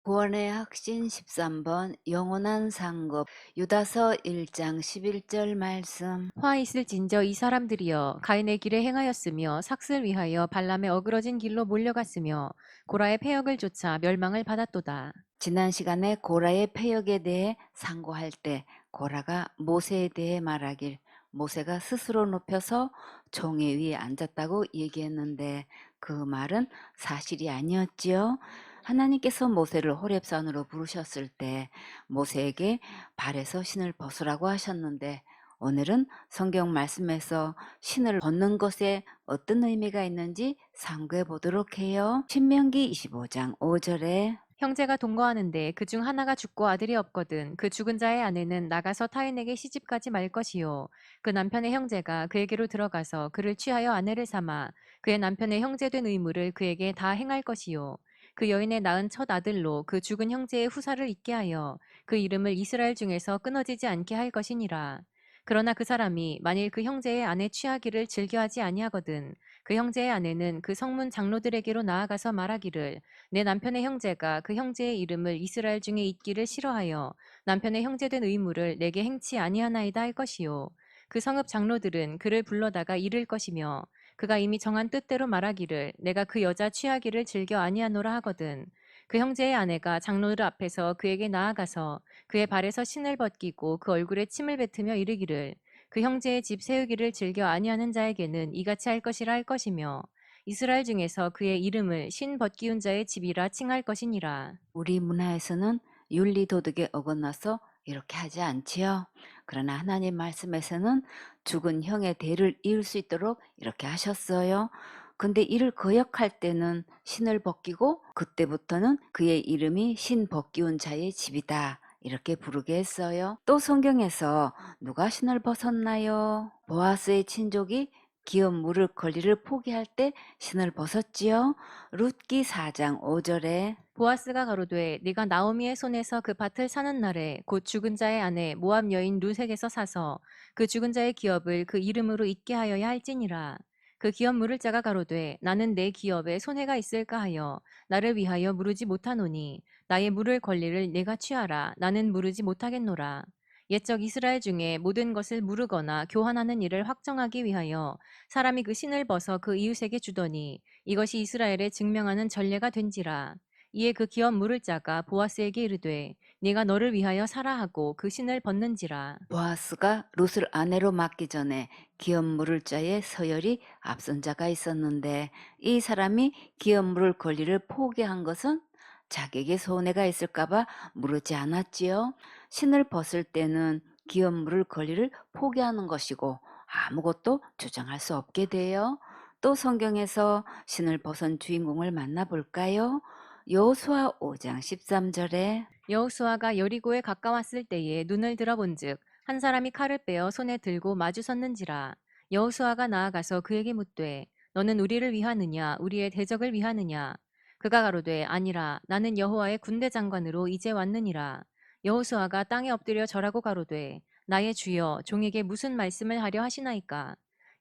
구원의 확신 13번 영원한 상급 유다서 1장 11절 말씀. 화 있을진저 이 사람들이여 가인의 길에 행하였으며 삭슬 위하여 발람의 어그러진 길로 몰려갔으며 고라의 패역을 쫓아 멸망을 받았도다. 지난 시간에 고라의 패역에 대해 상고할 때 고라가 모세에 대해 말하길 모세가 스스로 높여서 종의 위에 앉았다고 얘기했는데 그 말은 사실이 아니었지요. 하나님께서 모세를 호렙산으로 부르셨을 때 모세에게 발에서 신을 벗으라고 하셨는데 오늘은 성경 말씀에서 신을 벗는 것에 어떤 의미가 있는지 상고해 보도록 해요. 신명기 25장 5절에 형제가 동거하는데 그 중 하나가 죽고 아들이 없거든 그 죽은 자의 아내는 나가서 타인에게 시집가지 말 것이요 그 남편의 형제가 그에게로 들어가서 그를 취하여 아내를 삼아 그의 남편의 형제된 의무를 그에게 다 행할 것이요 그 여인의 낳은 첫 아들로 그 죽은 형제의 후사를 잇게 하여 그 이름을 이스라엘 중에서 끊어지지 않게 할 것이니라. 그러나 그 사람이 만일 그 형제의 아내 취하기를 즐겨하지 아니하거든 그 형제의 아내는 그 성문 장로들에게로 나아가서 말하기를 내 남편의 형제가 그 형제의 이름을 이스라엘 중에 잇기를 싫어하여 남편의 형제된 의무를 내게 행치 아니하나이다 할 것이요. 그 성읍 장로들은 그를 불러다가 이를 것이며 그가 이미 정한 뜻대로 말하기를 내가 그 여자 취하기를 즐겨 아니하노라 하거든. 그 형제의 아내가 장로들 앞에서 그에게 나아가서 그의 발에서 신을 벗기고 그 얼굴에 침을 뱉으며 이르기를 그 형제의 집 세우기를 즐겨 아니하는 자에게는 이같이 할 것이라 할 것이며 이스라엘 중에서 그의 이름을 신 벗기운 자의 집이라 칭할 것이니라. 우리 문화에서는 윤리 도덕에 어긋나서 이렇게 하지 않지요. 그러나 하나님 말씀에서는 죽은 형의 대를 이을 수 있도록 이렇게 하셨어요. 근데 이를 거역할 때는 신을 벗기고 그때부터는 그의 이름이 신 벗기운 자의 집이다. 이렇게 부르게 했어요. 또 성경에서 누가 신을 벗었나요? 보아스의 친족이 기업 물을 권리를 포기할 때 신을 벗었지요. 룻기 4장 5절에 보아스가 가로되 네가 나오미의 손에서 그 밭을 사는 날에 곧 죽은 자의 아내 모압 여인 루색에서 사서 그 죽은 자의 기업을 그 이름으로 잇게 하여야 할지니라. 그 기업 물을 자가 가로되 나는 내 기업에 손해가 있을까 하여 나를 위하여 물으지 못하노니 나의 물을 권리를 내가 취하라. 나는 물으지 못하겠노라. 옛적 이스라엘 중에 모든 것을 물으거나 교환하는 일을 확정하기 위하여 사람이 그 신을 벗어 그 이웃에게 주더니 이것이 이스라엘에 증명하는 전례가 된지라. 이에 그 기업 물을 자가 보아스에게 이르되 네가 너를 위하여 사라 하고 그 신을 벗는지라. 보아스가 롯을 아내로 맡기 전에 기업 물을 자의 서열이 앞선 자가 있었는데 이 사람이 기업 물을 권리를 포기한 것은 자기에게 손해가 있을까봐 물으지 않았지요. 신을 벗을 때는 기업 물을 권리를 포기하는 것이고 아무것도 주장할 수 없게 돼요. 또 성경에서 신을 벗은 주인공을 만나볼까요? 여호수아 5장 13절에 여호수아가 여리고에 가까웠을 때에 눈을 들어본즉 한 사람이 칼을 빼어 손에 들고 마주 섰는지라. 여호수아가 나아가서 그에게 묻되 너는 우리를 위하느냐 우리의 대적을 위하느냐. 그가 가로되 아니라 나는 여호와의 군대 장관으로 이제 왔느니라. 여호수아가 땅에 엎드려 절하고 가로되 나의 주여 종에게 무슨 말씀을 하려 하시나이까.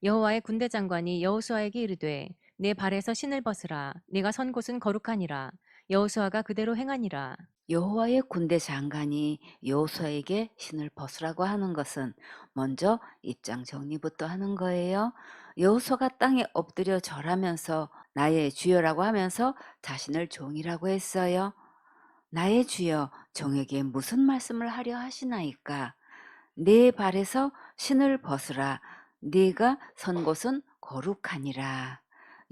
여호와의 군대 장관이 여호수아에게 이르되 내 발에서 신을 벗으라. 네가 선 곳은 거룩하니라. 여호수아가 그대로 행하니라. 여호와의 군대 장관이 여호수아에게 신을 벗으라고 하는 것은 먼저 입장 정리부터 하는 거예요. 여호수아가 땅에 엎드려 절하면서 나의 주여라고 하면서 자신을 종이라고 했어요. 나의 주여, 종에게 무슨 말씀을 하려 하시나이까? 네 발에서 신을 벗으라. 네가 선 곳은 거룩하니라.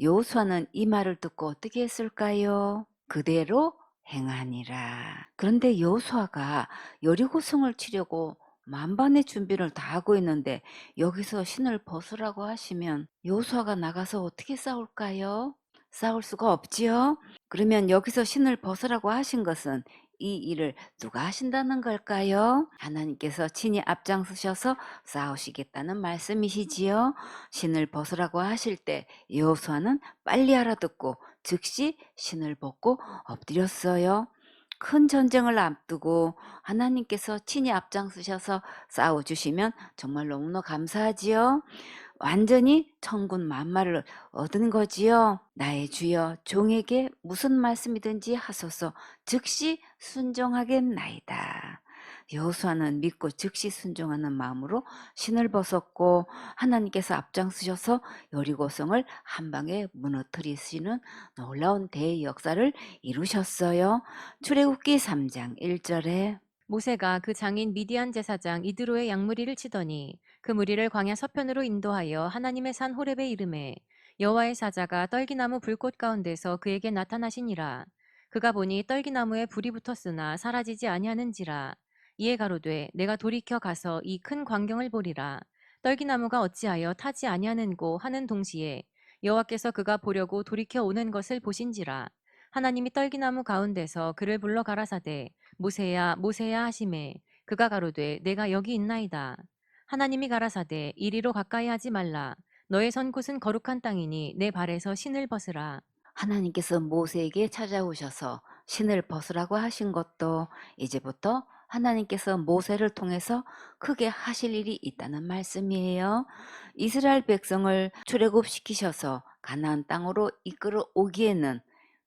여호수아는 이 말을 듣고 어떻게 했을까요? 그대로 행하니라. 그런데 여호수아가 여리고성을 치려고 만반의 준비를 다 하고 있는데 여기서 신을 벗으라고 하시면 여호수아가 나가서 어떻게 싸울까요? 싸울 수가 없지요. 그러면 여기서 신을 벗으라고 하신 것은 이 일을 누가 하신다는 걸까요? 하나님께서 친히 앞장서셔서 싸우시겠다는 말씀이시지요. 신을 벗으라고 하실 때 여호수아는 빨리 알아듣고 즉시 신을 벗고 엎드렸어요. 큰 전쟁을 앞두고 하나님께서 친히 앞장서셔서 싸워주시면 정말 너무나 감사하지요. 완전히 천군 만마를 얻은 거지요. 나의 주여 종에게 무슨 말씀이든지 하소서 즉시 순종하겠나이다. 여호수아는 믿고 즉시 순종하는 마음으로 신을 벗었고 하나님께서 앞장서셔서 여리고성을 한 방에 무너뜨리시는 놀라운 대역사를 이루셨어요. 출애굽기 3장 1절에 모세가 그 장인 미디안 제사장 이드로의 양무리를 치더니 그 무리를 광야 서편으로 인도하여 하나님의 산 호렙에 이르매 여호와의 사자가 떨기나무 불꽃 가운데서 그에게 나타나시니라. 그가 보니 떨기나무에 불이 붙었으나 사라지지 아니하는지라. 이에 가로되 내가 돌이켜 가서 이 큰 광경을 보리라. 떨기나무가 어찌하여 타지 아니하는고 하는 동시에 여호와께서 그가 보려고 돌이켜 오는 것을 보신지라. 하나님이 떨기나무 가운데서 그를 불러 가라사대 모세야 모세야 하시매 그가 가로되 내가 여기 있나이다. 하나님이 가라사대 이리로 가까이 하지 말라. 너의 선 곳은 거룩한 땅이니 내 발에서 신을 벗으라. 하나님께서 모세에게 찾아오셔서 신을 벗으라고 하신 것도 이제부터 하나님께서 모세를 통해서 크게 하실 일이 있다는 말씀이에요. 이스라엘 백성을 출애굽시키셔서 가나안 땅으로 이끌어 오기에는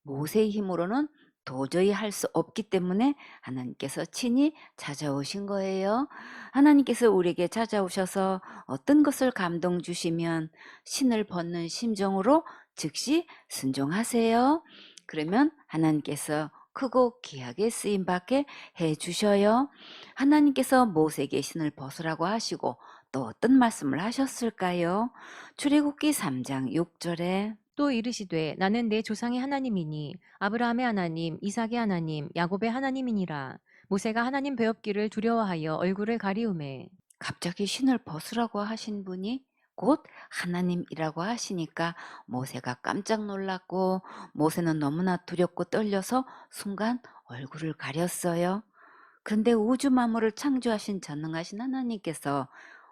모세의 힘으로는 도저히 할 수 없기 때문에 하나님께서 친히 찾아오신 거예요. 하나님께서 우리에게 찾아오셔서 어떤 것을 감동 주시면 신을 벗는 심정으로 즉시 순종하세요. 그러면 하나님께서 크고 귀하게 쓰임 받게 해 주셔요. 하나님께서 모세에게 신을 벗으라고 하시고 또 어떤 말씀을 하셨을까요? 출애굽기 3장 6절에 또 이르시되 나는 내 조상의 하나님이니 아브라함의 하나님 이삭의 하나님 야곱의 하나님이니라. 모세가 하나님 배웁기를 두려워하여 얼굴을 가리우매 갑자기 신을 벗으라고 하신 분이 곧 하나님이라고 하시니까 모세가 깜짝 놀랐고 모세는 너무나 두렵고 떨려서 순간 얼굴을 가렸어요. 그런데 우주 만물을 창조하신 전능하신 하나님께서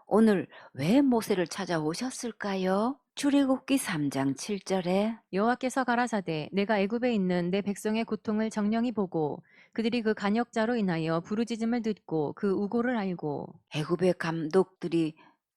오늘 왜 모세를 찾아오셨을까요? 출애굽기 3장 7절에 여호와께서 가라사대 내가 애굽에 있는 내 백성의 고통을 정령히 보고 그들이 그 간역자로 인하여 부르짖음을 듣고 그 우고를 알고 애굽의 감독들이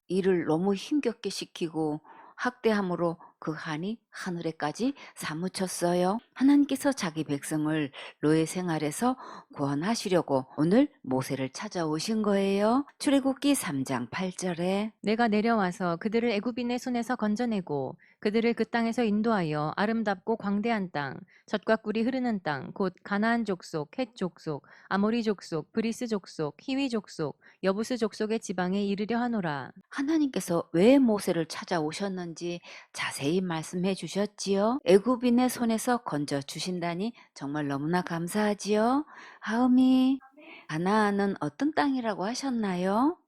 일을 너무 힘겹게 시키고 학대함으로 그 한이 하늘에까지 사무쳤어요. 하나님께서 자기 백성을 노예 생활에서 구원하시려고 오늘 모세를 찾아오신 거예요. 출애굽기 3장 8절에 내가 내려와서 그들을 애굽인의 손에서 건져내고 그들을 그 땅에서 인도하여 아름답고 광대한 땅, 젖과 꿀이 흐르는 땅, 곧 가나안 족속, 헷 족속, 아모리 족속, 브리스 족속, 히위 족속, 여부스 족속의 지방에 이르려 하노라. 하나님께서 왜 모세를 찾아오셨는지 자세히 말씀해 주셨지요. 애굽인의 손에서 건져 주신다니 정말 너무나 감사하지요. 하음이 가나안은 어떤 땅이라고 하셨나요?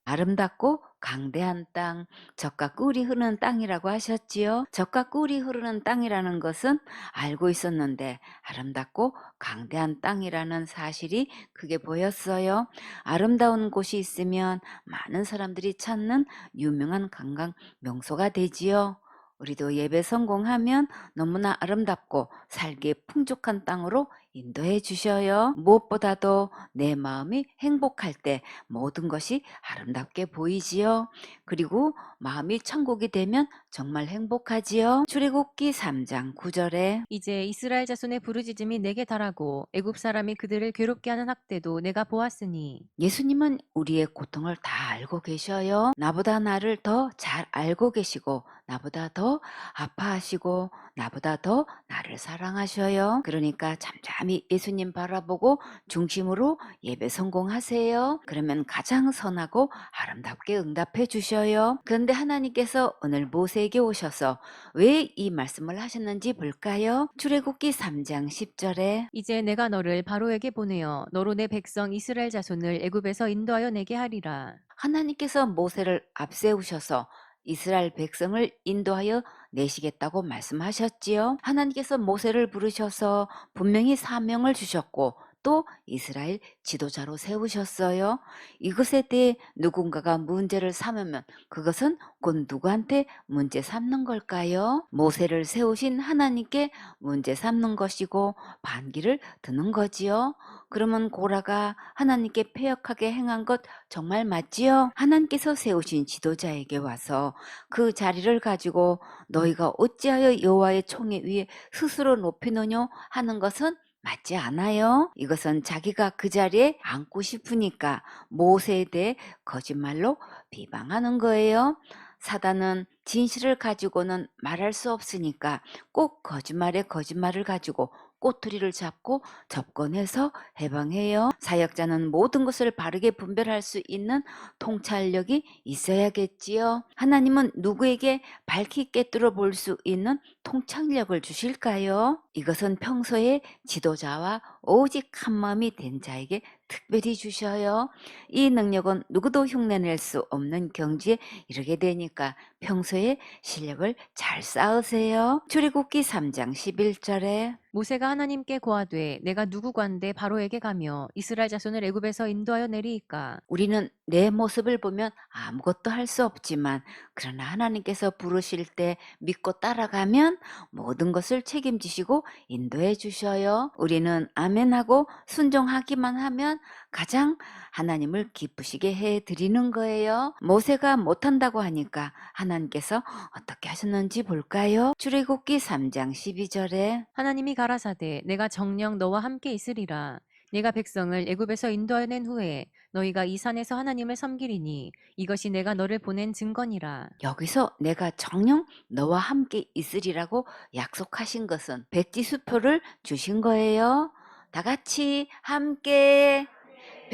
아름답고 강대한 땅, 젖과 꿀이 흐르는 땅이라고 하셨지요. 젖과 꿀이 흐르는 땅이라는 것은 알고 있었는데 아름답고 강대한 땅이라는 사실이 크게 보였어요. 아름다운 곳이 있으면 많은 사람들이 찾는 유명한 관광 명소가 되지요. 우리도 예배 성공하면 너무나 아름답고 살기에 풍족한 땅으로 인도해 주셔요. 무엇보다도 내 마음이 행복할 때 모든 것이 아름답게 보이지요. 그리고 마음이 천국이 되면 정말 행복하지요. 출애굽기 3장 9절에 이제 이스라엘 자손의 부르짖음이 내게 달하고 애굽 사람이 그들을 괴롭게 하는 학대도 내가 보았으니 예수님은 우리의 고통을 다 알고 계셔요. 나보다 나를 더 잘 알고 계시고 나보다 더 아파하시고 나보다 더 나를 사랑하셔요. 그러니까 잠잠히 예수님 바라보고 중심으로 예배 성공하세요. 그러면 가장 선하고 아름답게 응답해 주셔요. 그런데 하나님께서 오늘 모세에게 오셔서 왜 이 말씀을 하셨는지 볼까요? 출애굽기 3장 10절에 이제 내가 너를 바로에게 보내어 너로 내 백성 이스라엘 자손을 애굽에서 인도하여 내게 하리라. 하나님께서 모세를 앞세우셔서 이스라엘 백성을 인도하여 내시겠다고 말씀하셨지요. 하나님께서 모세를 부르셔서 분명히 사명을 주셨고 또 이스라엘 지도자로 세우셨어요. 이것에 대해 누군가가 문제를 삼으면 그것은 곧 누구한테 문제 삼는 걸까요? 모세를 세우신 하나님께 문제 삼는 것이고 반기를 드는 거지요. 그러면 고라가 하나님께 패역하게 행한 것 정말 맞지요? 하나님께서 세우신 지도자에게 와서 그 자리를 가지고 너희가 어찌하여 여호와의 총회 위에 스스로 높이느냐 하는 것은 맞지 않아요. 이것은 자기가 그 자리에 앉고 싶으니까 모세에 대해 거짓말로 비방하는 거예요. 사단은 진실을 가지고는 말할 수 없으니까 꼭 거짓말에 거짓말을 가지고 꼬투리를 잡고 접근해서 해방해요. 사역자는 모든 것을 바르게 분별할 수 있는 통찰력이 있어야겠지요. 하나님은 누구에게 밝히 꿰뚫어 볼 수 있는 통찰력을 주실까요? 이것은 평소에 지도자와 오직 한마음이 된 자에게 특별히 주셔요. 이 능력은 누구도 흉내낼 수 없는 경지에 이르게 되니까 평소에 실력을 잘 쌓으세요. 출애굽기 3장 11절에 모세가 하나님께 고하되 내가 누구 관대 바로에게 가며 이스라엘 자손을 애굽에서 인도하여 내리이까. 우리는 내 모습을 보면 아무것도 할 수 없지만 그러나 하나님께서 부르실 때 믿고 따라가면 모든 것을 책임지시고 인도해 주셔요. 우리는 아멘하고 순종하기만 하면 가장 하나님을 기쁘시게 해 드리는 거예요. 모세가 못한다고 하니까 하나님께서 어떻게 하셨는지 볼까요? 출애굽기 3장 12절에 하나님이 가라사대 내가 정녕 너와 함께 있으리라. 내가 백성을 애굽에서 인도하여 낸 후에 너희가 이 산에서 하나님을 섬기리니 이것이 내가 너를 보낸 증거니라. 여기서 내가 정녕 너와 함께 있으리라고 약속하신 것은 백지수표를 주신 거예요. 다 같이 함께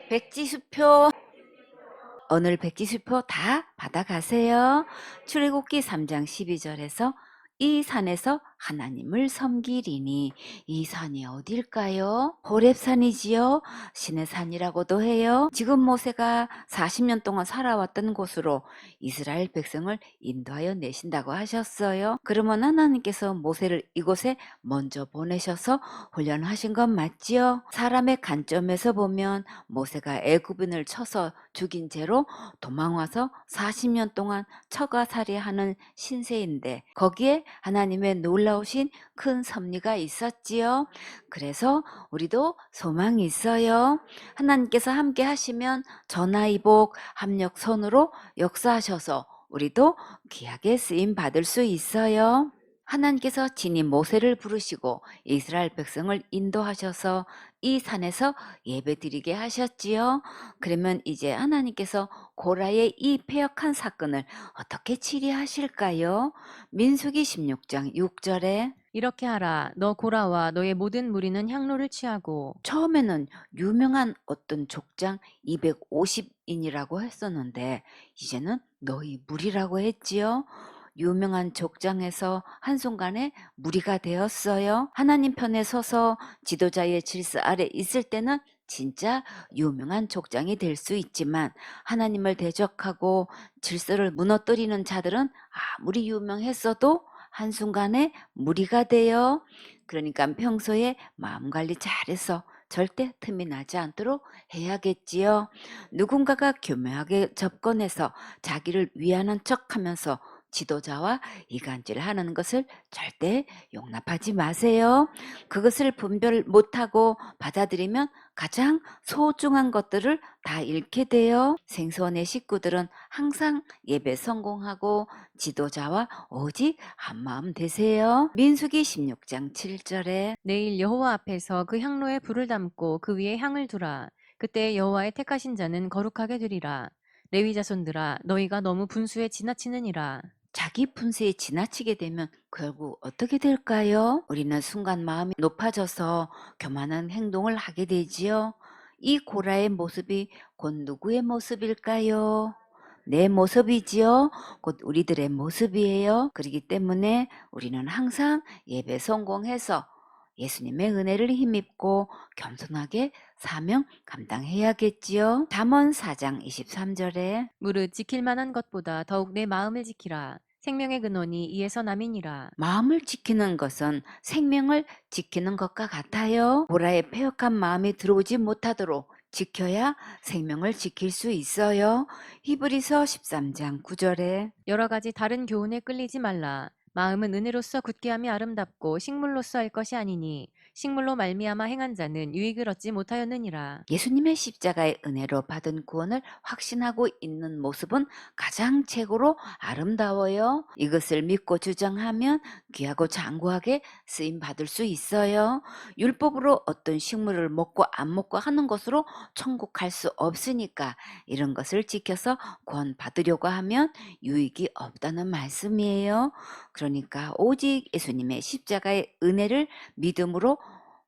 백지수표. 오늘 백지수표 다 받아가세요. 출애굽기 3장 12절에서 이 산에서 하나님을 섬기리니 이 산이 어딜까요? 호렙산이지요. 신의 산이라고도 해요. 지금 모세가 40년 동안 살아왔던 곳으로 이스라엘 백성을 인도하여 내신다고 하셨어요. 그러면 하나님께서 모세를 이곳에 먼저 보내셔서 훈련하신 건 맞지요? 사람의 관점에서 보면 모세가 애굽인을 쳐서 죽인 죄로 도망와서 40년 동안 처가살이하는 신세인데 거기에 하나님의 놀라우신 큰 섭리가 있었지요. 그래서 우리도 소망이 있어요. 하나님께서 함께 하시면 전화이복 합력선으로 역사하셔서 우리도 귀하게 쓰임 받을 수 있어요. 하나님께서 친히 모세를 부르시고 이스라엘 백성을 인도하셔서 이 산에서 예배드리게 하셨지요. 그러면 이제 하나님께서 고라의 이 패역한 사건을 어떻게 치리하실까요? 민수기 16장 6절에 이렇게 하라. 너 고라와 너의 모든 무리는 향로를 취하고 처음에는 유명한 어떤 족장 250인이라고 했었는데 이제는 너희 무리라고 했지요. 유명한 족장에서 한순간에 무리가 되었어요. 하나님 편에 서서 지도자의 질서 아래 있을 때는 진짜 유명한 족장이 될 수 있지만 하나님을 대적하고 질서를 무너뜨리는 자들은 아무리 유명했어도 한순간에 무리가 돼요. 그러니까 평소에 마음 관리 잘해서 절대 틈이 나지 않도록 해야겠지요. 누군가가 교묘하게 접근해서 자기를 위하는 척하면서 지도자와 이간질하는 것을 절대 용납하지 마세요. 그것을 분별 못하고 받아들이면 가장 소중한 것들을 다 잃게 돼요. 생소원의 식구들은 항상 예배 성공하고 지도자와 오직 한마음 되세요. 민수기 16장 7절에 내일 여호와 앞에서 그 향로에 불을 담고 그 위에 향을 두라. 그때 여호와의 택하신 자는 거룩하게 되리라. 레위 자손들아 너희가 너무 분수에 지나치느니라. 자기 분수에 지나치게 되면 결국 어떻게 될까요? 우리는 순간 마음이 높아져서 교만한 행동을 하게 되지요. 이 고라의 모습이 곧 누구의 모습일까요? 내 모습이지요. 곧 우리들의 모습이에요. 그렇기 때문에 우리는 항상 예배 성공해서 예수님의 은혜를 힘입고 겸손하게 사명 감당해야겠지요. 잠언 4장 23절에 무릇 지킬 만한 것보다 더욱 내 마음을 지키라. 생명의 근원이 이에서 남이니라. 마음을 지키는 것은 생명을 지키는 것과 같아요. 보라의 패역한 마음이 들어오지 못하도록 지켜야 생명을 지킬 수 있어요. 히브리서 13장 9절에 여러 가지 다른 교훈에 끌리지 말라. 마음은 은혜로서 굳게함이 아름답고 식물로서 할 것이 아니니 식물로 말미암아 행한 자는 유익을 얻지 못하였느니라. 예수님의 십자가의 은혜로 받은 구원을 확신하고 있는 모습은 가장 최고로 아름다워요. 이것을 믿고 주장하면 귀하고 장구하게 쓰임 받을 수 있어요. 율법으로 어떤 식물을 먹고 안 먹고 하는 것으로 천국 갈 수 없으니까 이런 것을 지켜서 구원 받으려고 하면 유익이 없다는 말씀이에요. 그러니까 오직 예수님의 십자가의 은혜를 믿음으로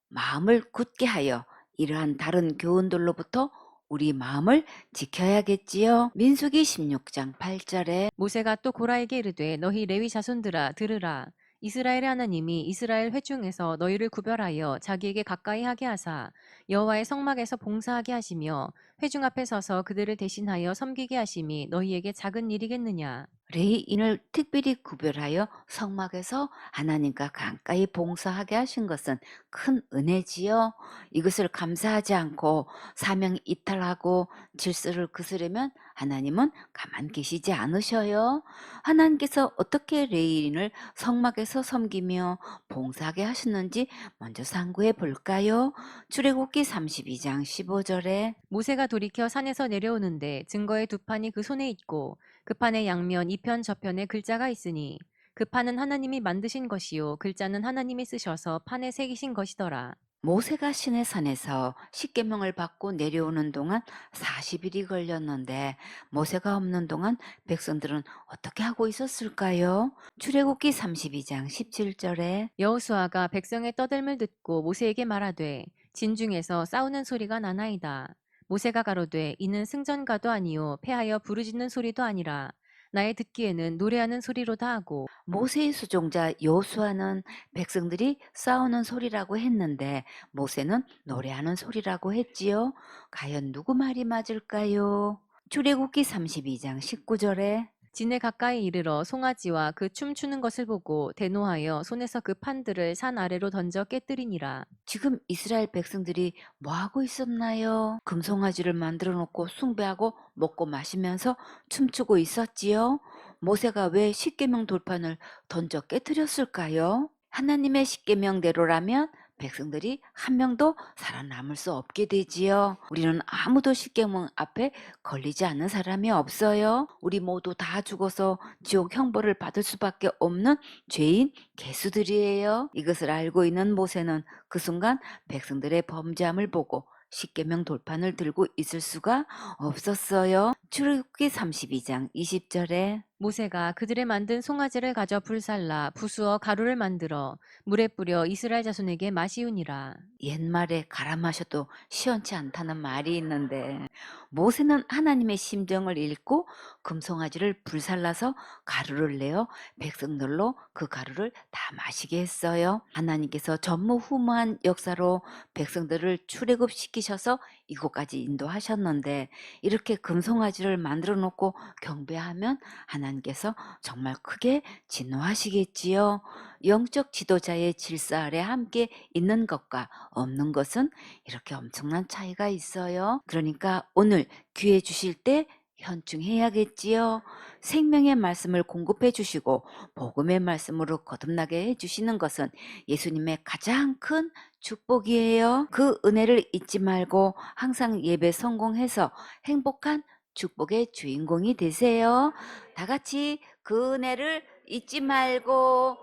마음을 굳게 하여 이러한 다른 교훈들로부터 우리 마음을 지켜야겠지요. 민수기 16장 8절에 모세가 또 고라에게 이르되 너희 레위 자손들아 들으라. 이스라엘의 하나님이 이스라엘 회중에서 너희를 구별하여 자기에게 가까이 하게 하사 여호와의 성막에서 봉사하게 하시며 회중 앞에 서서 그들을 대신하여 섬기게 하심이 너희에게 작은 일이겠느냐. 레위인을 특별히 구별하여 성막에서 하나님과 가까이 봉사하게 하신 것은 큰 은혜지요. 이것을 감사하지 않고 사명 이탈하고 질서를 그스르면 하나님은 가만 계시지 않으셔요. 하나님께서 어떻게 레위인을 성막에서 섬기며 봉사하게 하셨는지 먼저 상고해 볼까요? 출애굽기 32장 15절에 모세가 돌이켜 산에서 내려오는데 증거의 두 판이 그 손에 있고 그 판의 양면 이편 저편에 글자가 있으니 그 판은 하나님이 만드신 것이요 글자는 하나님이 쓰셔서 판에 새기신 것이더라. 모세가 시내산에서 십계명을 받고 내려오는 동안 40일이 걸렸는데 모세가 없는 동안 백성들은 어떻게 하고 있었을까요? 출애굽기 32장 17절에 여호수아가 백성의 떠들물 듣고 모세에게 말하되 진중에서 싸우는 소리가 나나이다. 모세가 가로되 이는 승전가도 아니요 패하여 부르짖는 소리도 아니라 나의 듣기에는 노래하는 소리로다 하고 모세의 수종자 여호수아는 백성들이 싸우는 소리라고 했는데 모세는 노래하는 소리라고 했지요. 과연 누구 말이 맞을까요? 출애굽기 32장 19절에 진에 가까이 이르러 송아지와 그 춤추는 것을 보고 대노하여 손에서 그 판들을 산 아래로 던져 깨뜨리니라. 지금 이스라엘 백성들이 뭐 하고 있었나요? 금송아지를 만들어 놓고 숭배하고 먹고 마시면서 춤추고 있었지요. 모세가 왜 십계명 돌판을 던져 깨뜨렸을까요? 하나님의 십계명대로라면 백성들이 한 명도 살아남을 수 없게 되지요. 우리는 아무도 십계명 앞에 걸리지 않는 사람이 없어요. 우리 모두 다 죽어서 지옥 형벌을 받을 수밖에 없는 죄인 개수들이에요. 이것을 알고 있는 모세는 그 순간 백성들의 범죄함을 보고 십계명 돌판을 들고 있을 수가 없었어요. 출애굽기 32장 20절에 모세가 그들의 만든 송아지를 가져 불살라 부수어 가루를 만들어 물에 뿌려 이스라엘 자손에게 마시우니라. 옛말에 갈아 마셔도 시원치 않다는 말이 있는데 모세는 하나님의 심정을 읽고 금송아지를 불살라서 가루를 내어 백성들로 그 가루를 다 마시게 했어요. 하나님께서 전무후무한 역사로 백성들을 출애굽시키셔서 이곳까지 인도하셨는데 이렇게 금송아지를 만들어 놓고 경배하면 하나님께서 정말 크게 진노하시겠지요. 영적 지도자의 질서 아래 함께 있는 것과 없는 것은 이렇게 엄청난 차이가 있어요. 그러니까 오늘 기회 주실 때 현중해야겠지요. 생명의 말씀을 공급해 주시고 복음의 말씀으로 거듭나게 해 주시는 것은 예수님의 가장 큰 축복이에요. 그 은혜를 잊지 말고 항상 예배 성공해서 행복한 축복의 주인공이 되세요. 다 같이 그 은혜를 잊지 말고